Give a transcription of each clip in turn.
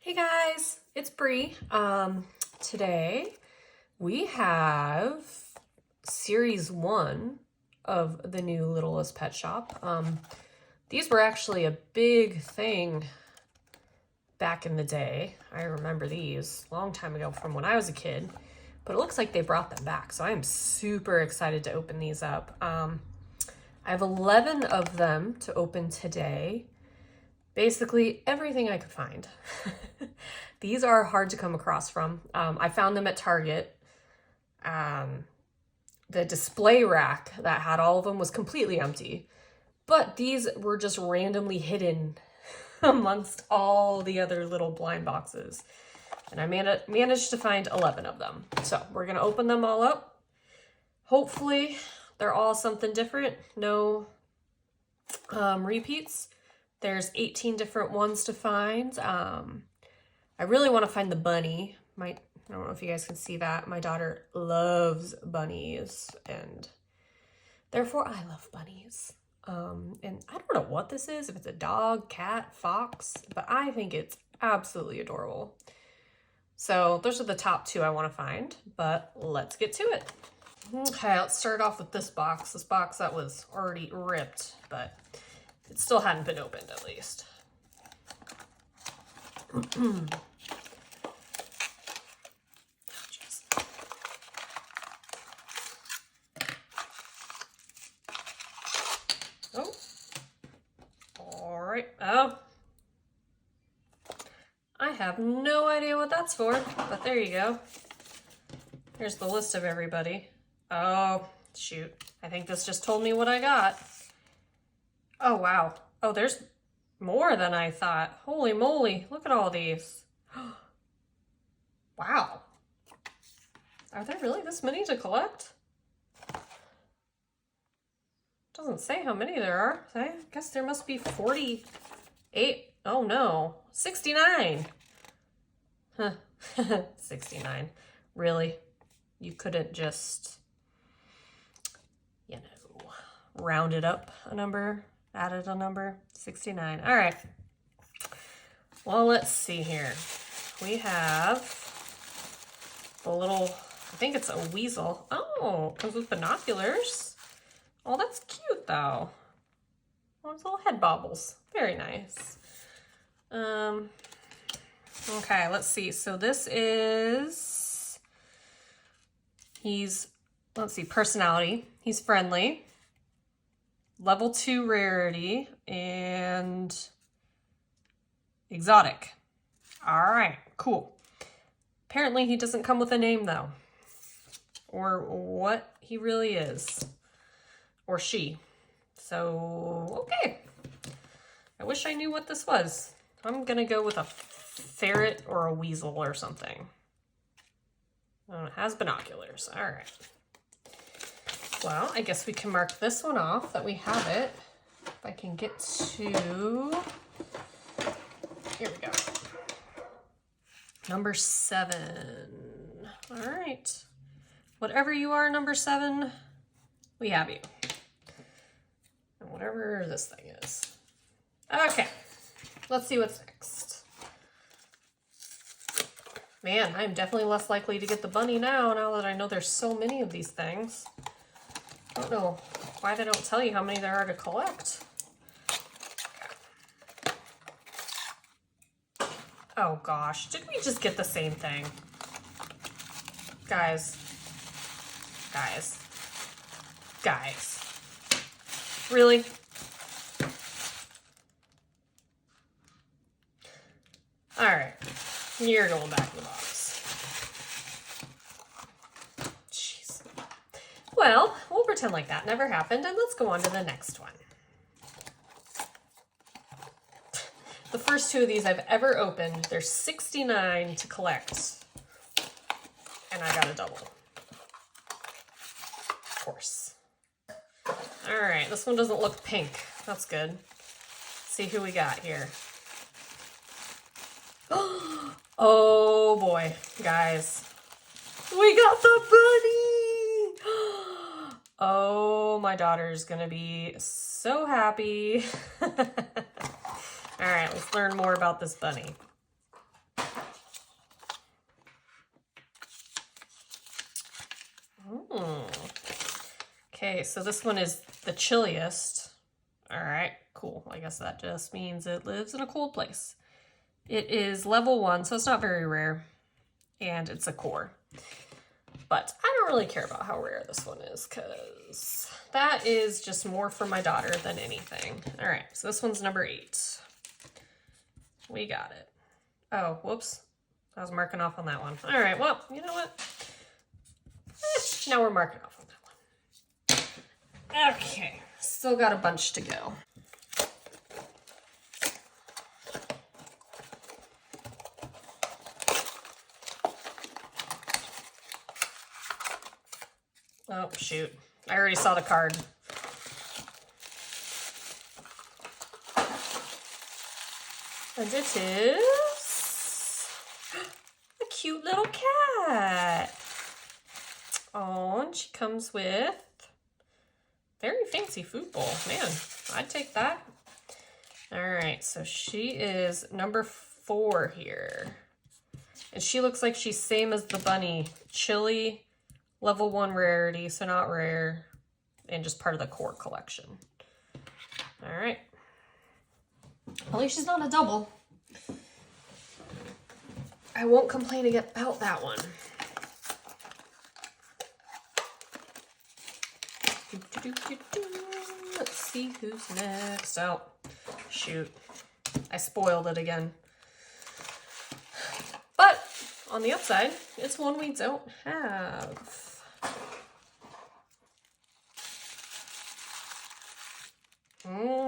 Hey guys, it's Bree. Today we have series 1 of the new Littlest Pet Shop. These were actually a big thing back in the day. I remember these a long time ago from when I was a kid, but it looks like they brought them back. So I am super excited to open these up. I have 11 of them to open today. Basically everything I could find. These are hard to come across from. I found them at Target. The display rack that had all of them was completely empty, but these were just randomly hidden amongst all the other little blind boxes. And I managed to find 11 of them. So we're gonna open them all up. Hopefully they're all something different. No repeats. There's 18 different ones to find. I really want to find the bunny. I don't know if you guys can see that. My daughter loves bunnies, and therefore I love bunnies. And I don't know what this is, if it's a dog, cat, fox, but I think it's absolutely adorable. So those are the top 2 I want to find, but let's get to it. Okay, let's start off with this box. This box that was already ripped, but it still hadn't been opened, at least. Oh. All right. Oh. I have no idea what that's for, but there you go. Here's the list of everybody. Oh, shoot. I think this just told me what I got. Oh, wow. Oh, there's more than I thought. Holy moly. Look at all these. Wow. Are there really this many to collect? Doesn't say how many there are. I guess there must be 48. Oh, no. 69. Huh. 69. Really? You couldn't just, round it up a number? Added a number? 69. All right. Well, let's see here. We have the little, I think it's a weasel. Oh, it comes with binoculars. Oh, that's cute though. Oh, it's little head bobbles. Very nice. Okay, let's see. So this is, let's see, personality. He's friendly. Level 2 rarity and exotic. All right, cool. Apparently he doesn't come with a name though, or what he really is, or she. So, okay. I wish I knew what this was. I'm gonna go with a ferret or a weasel or something. Oh, it has binoculars. All right. Well, I guess we can mark this one off that we have it. If I can get to, here we go. Number 7. All right. Whatever you are, number 7, we have you. And whatever this thing is. Okay, let's see what's next. Man, I'm definitely less likely to get the bunny now that I know there's so many of these things. I don't know why they don't tell you how many there are to collect. Oh gosh, did we just get the same thing? Guys. Really? All right, you're going back in the box. Jeez. Well, we'll pretend like that never happened, and let's go on to the next one. The first 2 of these I've ever opened. There's 69 to collect, and I got a double. Of course. All right, this one doesn't look pink. That's good. Let's see who we got here. Oh boy, guys. We got the bunny! Oh, my daughter's gonna be so happy. All right, let's learn more about this bunny. Okay, so this one is the chilliest. All right, cool. I guess that just means it lives in a cold place. It is level 1, so it's not very rare. And it's a core. But I don't really care about how rare this one is, because that is just more for my daughter than anything. All right, so this one's number 8. We got it. Oh, whoops. I was marking off on that one. All right, well, you know what? Now we're marking off on that one. Okay, still got a bunch to go. Oh, shoot. I already saw the card. And it is a cute little cat. Oh, and she comes with very fancy food bowl. Man, I'd take that. All right, so she is number 4 here. And she looks like she's same as the bunny. Chili, level 1 rarity, so not rare, and just part of the core collection. All right. At least she's not a double. I won't complain about that one. Let's see who's next. Oh, shoot. I spoiled it again. But on the upside, it's one we don't have.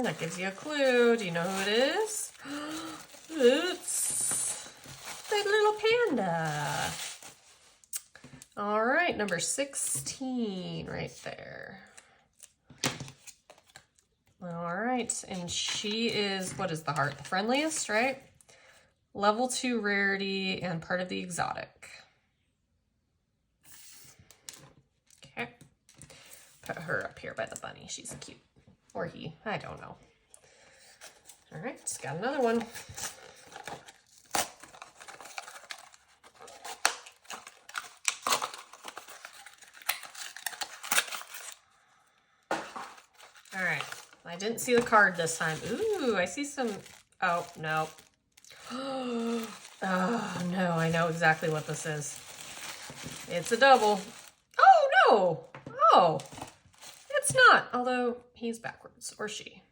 That gives you a clue. Do you know who it is? It's the little panda. All right, number 16 right there. All right, and she is, what is the heart? The friendliest, right? Level 2 rarity and part of the exotic. Okay. Put her up here by the bunny. She's cute. Or he. I don't know. All right, just got another one. All right. I didn't see the card this time. Ooh, I see some. Oh, no. Oh, no. I know exactly what this is. It's a double. Oh, no. Oh, it's not. Although he's backwards, or she.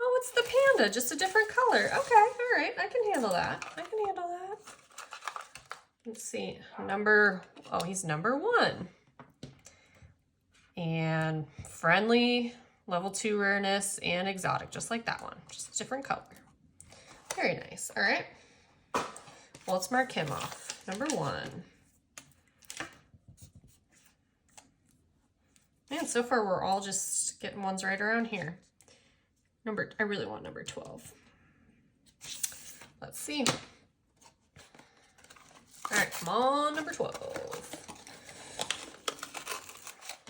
Oh, it's the panda, just a different color. Okay, all right. I can handle that. I can handle that. Let's see. He's number 1. And friendly, level 2 rareness, and exotic, just like that one. Just a different color. Very nice. All right. Well, let's mark him off. Number 1. Man, so far we're all just getting ones right around here. I really want number 12. Let's see. All right, come on, number 12.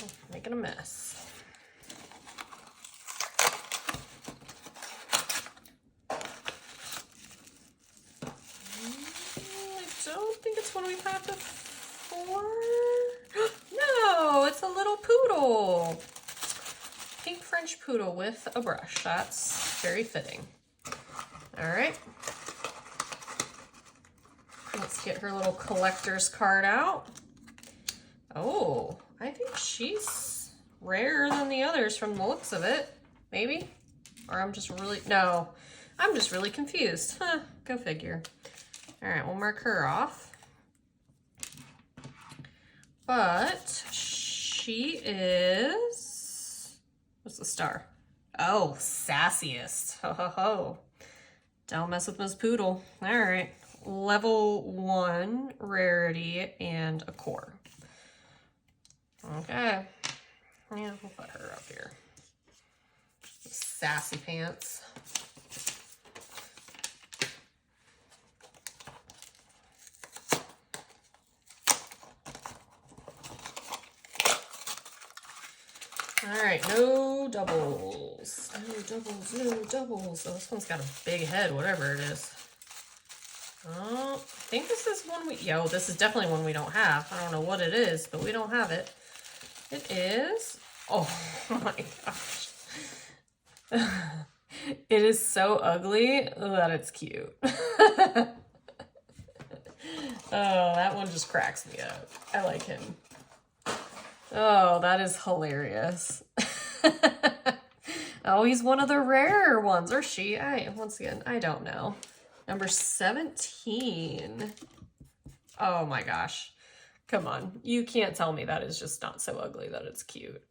Oh, making a mess. I don't think it's one we've had before. No, it's a little poodle. Pink French poodle with a brush. That's very fitting. All right. Let's get her little collector's card out. Oh, I think she's rarer than the others from the looks of it. Maybe? Or I'm just really confused. Huh, go figure. All right, we'll mark her off. But she is, what's the star? Oh, sassiest. Ho, ho, ho. Don't mess with Miss Poodle. All right. Level 1 rarity and a core. Okay. Yeah, we'll put her up here. Sassy pants. All right, no doubles. No doubles, no doubles. Oh, this one's got a big head, whatever it is. Oh, I think this is one this is definitely one we don't have. I don't know what it is, but we don't have it. It is, Oh my gosh. It is so ugly that it's cute. Oh, that one just cracks me up. I like him. Oh, that is hilarious. Oh, he's one of the rarer ones, or she. Once again, I don't know. Number 17. Oh my gosh. Come on. You can't tell me that is just not so ugly that it's cute.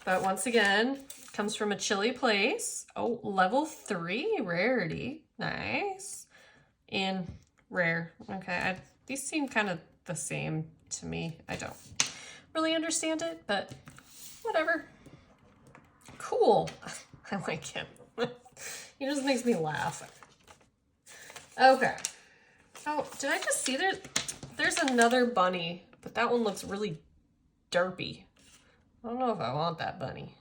But once again, comes from a chilly place. Oh, level 3 rarity. Nice. And rare. Okay, these seem kind of the same to me. I don't really understand it, but whatever. Cool. I like him. He just makes me laugh. Okay. Oh, did I just see there's another bunny, but that one looks really derpy. I don't know if I want that bunny.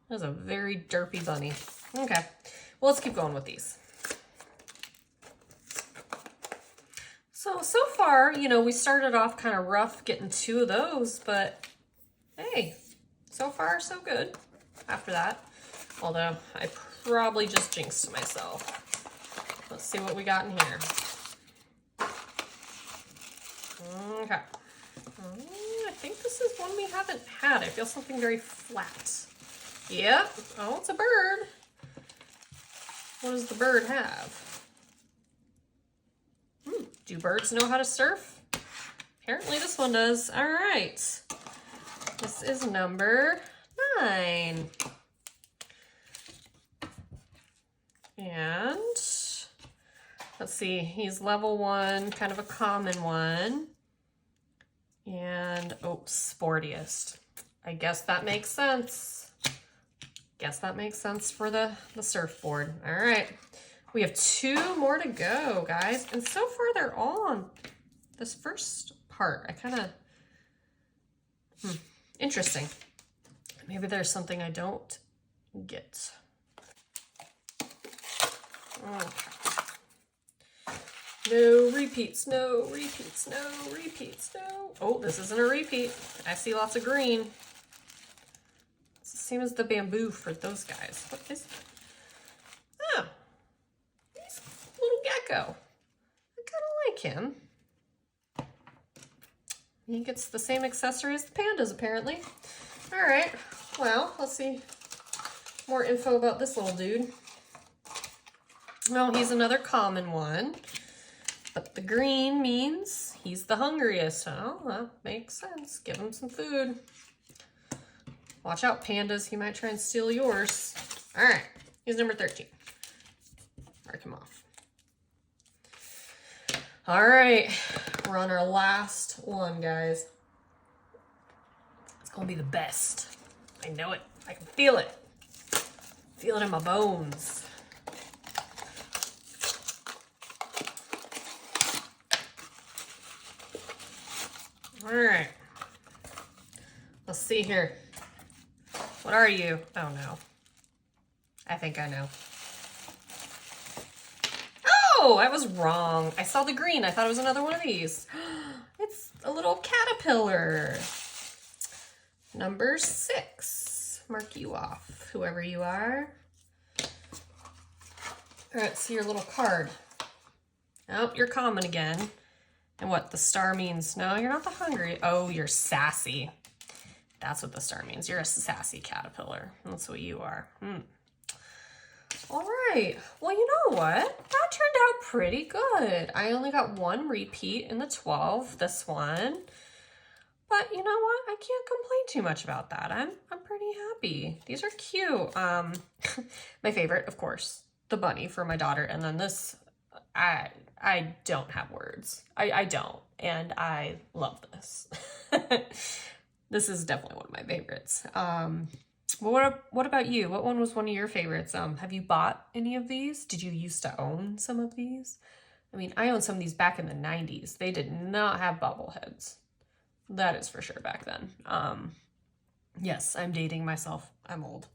That's a very derpy bunny. Okay. Well, let's keep going with these. So far, you know, we started off kind of rough getting 2 of those, but hey, so far so good after that. Although I probably just jinxed myself. Let's see what we got in here. Okay. I think this is one we haven't had. I feel something very flat. Yep. Oh, it's a bird. What does the bird have? Do birds know how to surf? Apparently this one does. All right. This is number 9. And let's see, he's level 1, kind of a common one. And, oh, sportiest. I guess that makes sense. Guess that makes sense for the surfboard. All right. We have 2 more to go, guys. And so far, they're all on this first part. I kind of, interesting. Maybe there's something I don't get. Okay. No repeats, no repeats, no repeats, no. Oh, this isn't a repeat. I see lots of green. It's the same as the bamboo for those guys. What is it? Oh, he's a little gecko. I kind of like him. He gets the same accessory as the pandas, apparently. All right, well, let's see more info about this little dude. Well, he's another common one. But the green means he's the hungriest. Oh, that makes sense. Give him some food. Watch out, pandas. He might try and steal yours. All right. He's number 13. Mark him off. All right. We're on our last one, guys. It's going to be the best. I know it. I can feel it. Feel it in my bones. All right, let's see here. What are you? Oh no, I think I know. Oh, I was wrong. I saw the green. I thought it was another one of these. It's a little caterpillar. Number 6. Mark you off, whoever you are. All right, see your little card. Oh, you're common again. And what the star means? No, you're not the hungry. Oh, you're sassy. That's what the star means. You're a sassy caterpillar. That's what you are. All right. Well, you know what? That turned out pretty good. I only got 1 repeat in the 12, this one. But you know what? I can't complain too much about that. I'm pretty happy. These are cute. My favorite, of course, the bunny for my daughter. And then this, I don't have words. I don't. And I love this. This is definitely one of my favorites. What about you? What one was one of your favorites? Have you bought any of these? Did you used to own some of these? I mean, I owned some of these back in the 90s. They did not have bobble heads. That is for sure back then. Yes, I'm dating myself. I'm old.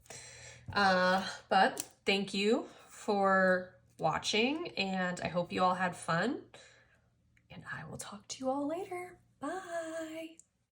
But thank you for watching, and I hope you all had fun. And I will talk to you all later. Bye.